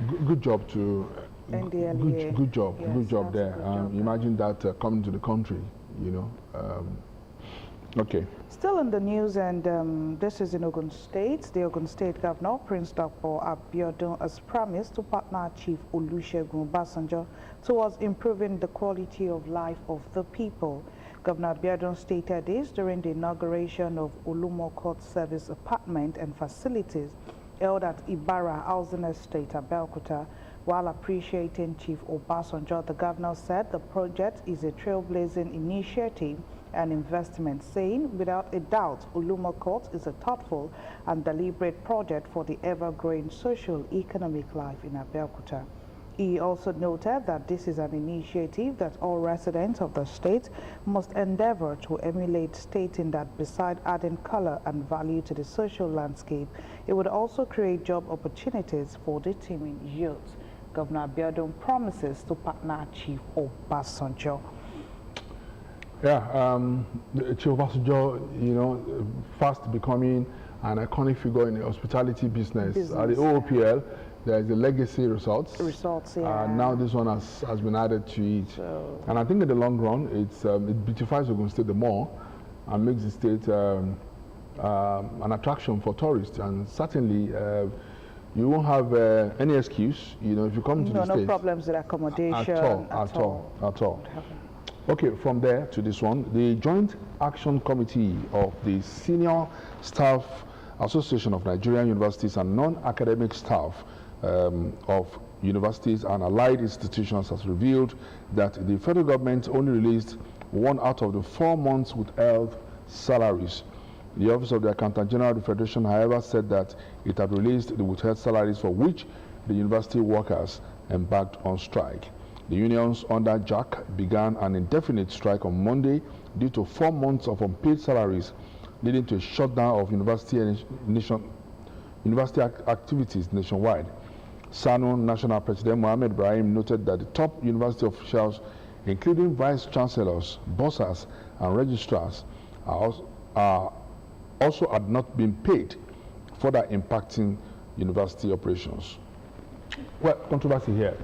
Good job to NDLEA. good job, Yes, good job there. Imagine that coming to the country, you know. Okay. Still in the news, and this is in Ogun State. The Ogun State Governor, Prince Dr. Abeokuta, has promised to partner Chief Olusegun Obasanjo towards improving the quality of life of the people. Governor Abeokuta stated this during the inauguration of Olumo Court Service Apartment and Facilities held at Ibarra Housing Estate, Abeokuta. While appreciating Chief Obasanjo, the governor said the project is a trailblazing initiative and investment, saying without a doubt Olumo Court is a thoughtful and deliberate project for the ever-growing social-economic life in Abeokuta. He also noted that this is an initiative that all residents of the state must endeavor to emulate, stating that beside adding color and value to the social landscape, it would also create job opportunities for the teeming youth. Governor Abeokuta promises to partner Chief Obasanjo. Yeah, Chief Obasanjo, you know, fast becoming an iconic figure in the hospitality business. At the OOPL, there is the legacy results. Yeah. Now this one has been added to it. So, and I think in the long run, it beautifies Ogun State the more and makes the state an attraction for tourists. And certainly, you won't have any excuse, you know, if you come to the state. No problems with accommodation. At all. Okay, from there to this one, the Joint Action Committee of the Senior Staff Association of Nigerian Universities and Non-Academic Staff of Universities and Allied Institutions has revealed that the federal government only released 1 out of the 4 months withheld salaries. The Office of the Accountant General of the Federation, however, said that it had released the withheld salaries for which the university workers embarked on strike. The unions under JAC began an indefinite strike on Monday due to 4 months of unpaid salaries, leading to a shutdown of university activities nationwide. SANU National President Mohammed Ibrahim noted that the top university officials, including vice chancellors, bursars, and registrars, also had not been paid, further impacting university operations. Well, controversy here.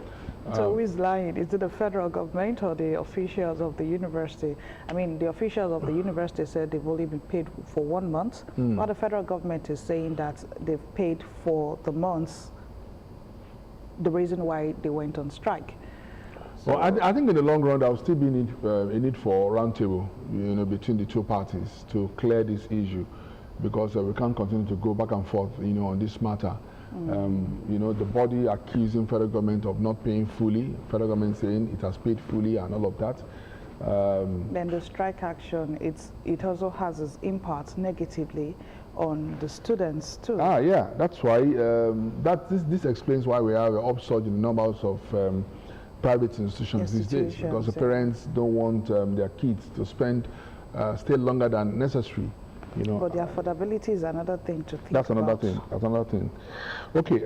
So who is lying? Is it the federal government or the officials of the university? I mean, the officials of the university said they've only been paid for 1 month, while the federal government is saying that they've paid for the months, the reason why they went on strike. So, well, I think in the long run, there will still be a need for a roundtable, you know, between the two parties to clear this issue, because we can't continue to go back and forth, you know, on this matter. You know, the body accusing federal government of not paying fully, federal government saying it has paid fully and all of that. Then the strike action, it also has its impact negatively on the students too. Yeah, that's why this explains why we have an upsurge in the numbers of private institutions these days, because the parents don't want their kids to stay longer than necessary. You know, but the affordability is another thing to think about. That's another thing. Okay.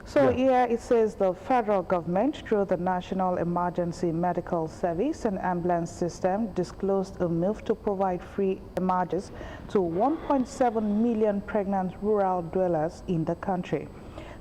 So here it says the federal government, through the National Emergency Medical Service and Ambulance System, disclosed a move to provide free emergencies to 1.7 million pregnant rural dwellers in the country.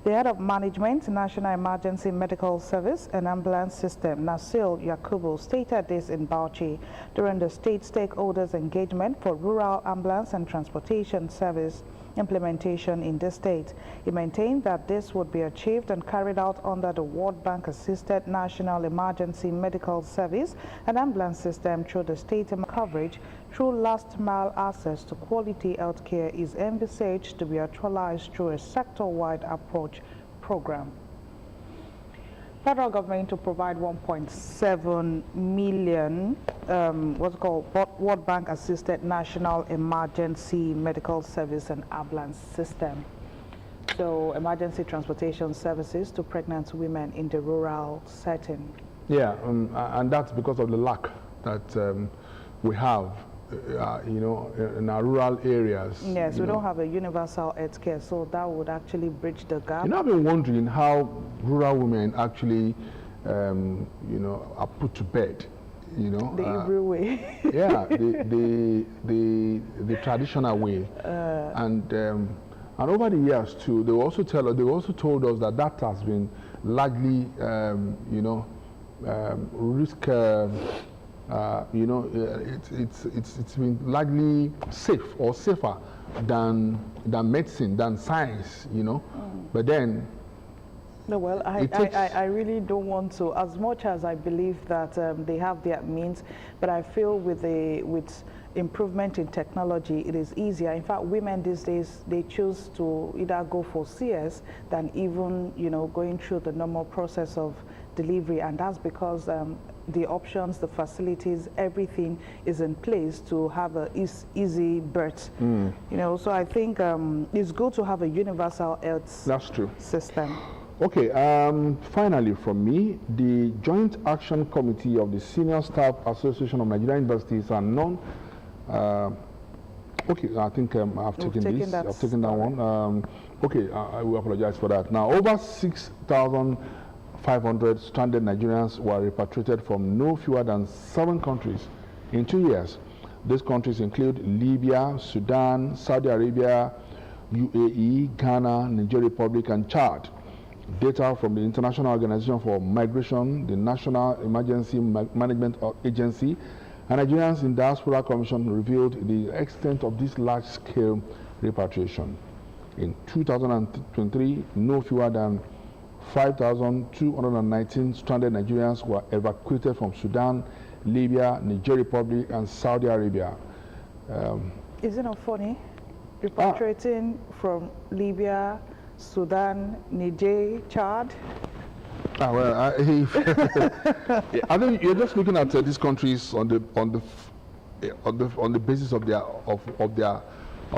The head of management, National Emergency Medical Service and Ambulance System, Nasil Yakubu, stated this in Bauchi during the state stakeholders engagement for rural ambulance and transportation service implementation in the state. He maintained that this would be achieved and carried out under the World Bank assisted National Emergency Medical Service and Ambulance System through the state coverage through last mile access to quality healthcare is envisaged to be actualized through a sector-wide approach program. Federal government to provide 1.7 million what's called World Bank assisted National Emergency Medical Service and Ambulance System. So emergency transportation services to pregnant women in the rural setting. Yeah, and that's because of the lack that we have, you know, in our rural areas. Yes, we don't have a universal health care, so that would actually bridge the gap. You know, I've been wondering how rural women actually, you know, are put to bed. You know, the Hebrew way. Yeah, the traditional way, and And over the years too, they also told us that that has been largely, risk. It's been largely safe or safer than medicine, than science. But then. No, well, I really don't want to, as much as I believe that they have their means, but I feel with improvement in technology, it is easier. In fact, women these days, they choose to either go for CS than even, going through the normal process of delivery, and that's because the options, the facilities, everything is in place to have a easy birth. So I think it's good to have a universal health system. Okay, finally from me, the Joint Action Committee of the Senior Staff Association of Nigerian Universities and okay, I think I've taken this. I've taken that one. Okay, I will apologize for that. Now, over 6,500 stranded Nigerians were repatriated from no fewer than 7 countries in 2 years. These countries include Libya, Sudan, Saudi Arabia, UAE, Ghana, Niger Republic, and Chad. Data from the International Organization for Migration, the National Emergency Management Agency, and Nigerians in Diaspora Commission revealed the extent of this large-scale repatriation. In 2023, no fewer than 5,219 stranded Nigerians were evacuated from Sudan, Libya, Niger Republic, and Saudi Arabia. Is it not funny? Repatriating from Libya, Sudan, Niger, Chad. I think you're just looking at these countries on the basis of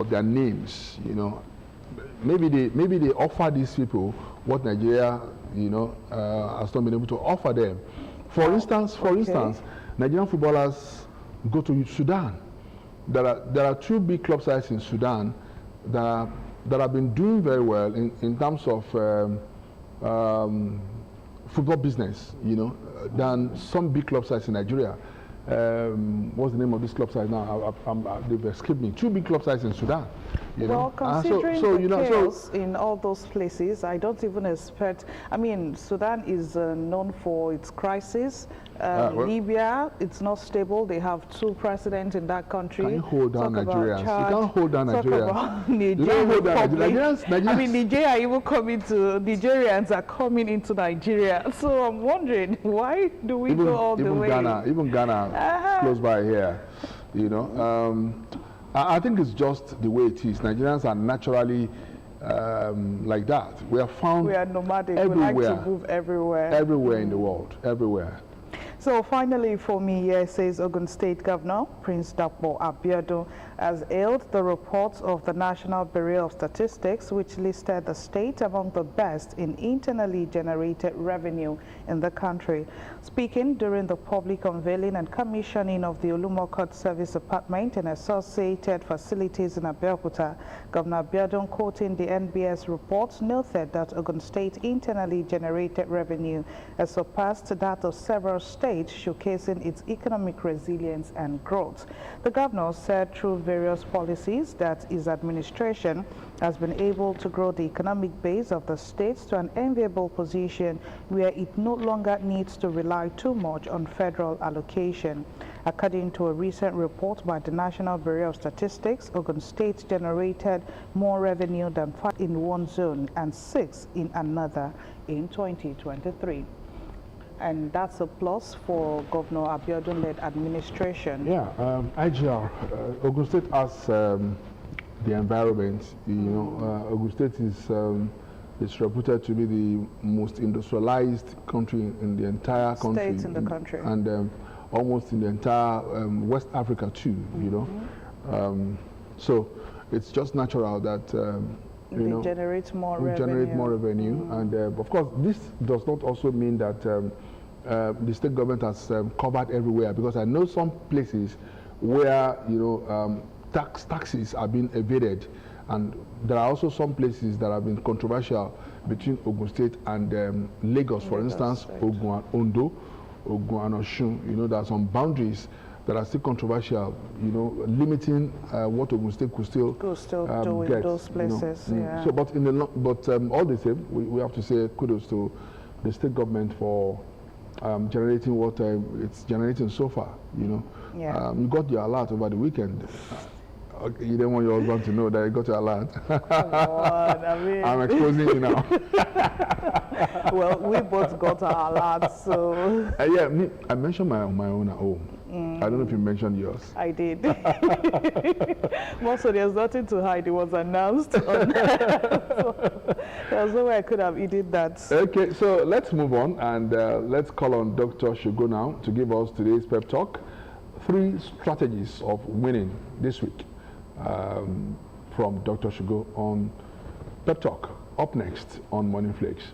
their names. Maybe they offer these people what Nigeria has not been able to offer them. For instance, Nigerian footballers go to Sudan. There are 2 big club sides in Sudan that have been doing very well in terms of football business, than some big club sides in Nigeria. What's the name of this club side now? They've escaped me. 2 big club sides in Sudan. Well, considering the chaos in all those places, I don't even expect. I mean, Sudan is known for its crisis. Libya, it's not stable. They have 2 presidents in that country. Can you hold down Nigerians? You can't hold down Nigerians. Nigeria even Nigerians are coming into Nigeria. So I'm wondering, why do we go all the way? Even Ghana, close by here. I think it's just the way it is. Nigerians are naturally like that. We are nomadic. Everywhere. We like to move everywhere. Everywhere in the world. Everywhere. So finally for me here, says Ogun State Governor Prince Dapo Abiodun has hailed the reports of the National Bureau of Statistics, which listed the state among the best in internally generated revenue in the country. Speaking during the public unveiling and commissioning of the Olumokot Service Apartment and associated facilities in Abeokuta, Governor Abiodun, quoting the NBS reports, noted that Ogun State internally generated revenue has surpassed that of several states, showcasing its economic resilience and growth. The governor said through various policies that his administration has been able to grow the economic base of the states to an enviable position where it no longer needs to rely too much on federal allocation. According to a recent report by the National Bureau of Statistics, Ogun State generated more revenue than 5 in one zone and 6 in another in 2023. And that's a plus for Governor Abiodun-led administration. Yeah, IGR, Ogun State has the environment. Ogun State is reputed to be the most industrialized country in the entire country. State in the country. And almost in the entire West Africa too, so it's just natural that they generate more revenue. And of course, this does not also mean that the state government has covered everywhere, because I know some places where taxes are being evaded, and there are also some places that have been controversial between Ogun State and Lagos, for instance, right. Ogun and Ondo, Ogun and Osun. There are some boundaries, that are still controversial, you know, limiting what Ogun State could still do in get, those places. You know. Yeah. So, but all the same, we have to say kudos to the state government for generating what it's generating so far. You know, Yeah. you got your alert over the weekend. Okay, you didn't want your husband to know that you got your alert. Come on, I mean. I'm exposing you now. Well, we both got our alerts, so. Yeah, I mentioned my own at home. I don't know if you mentioned yours. I did. Well, so there's nothing to hide. It was announced. So there's no way I could have eaten that. Okay, so let's move on and let's call on Dr. Shugo now to give us today's pep talk. 3 strategies of winning this week from Dr. Shugo on pep talk. Up next on Morning Flakes.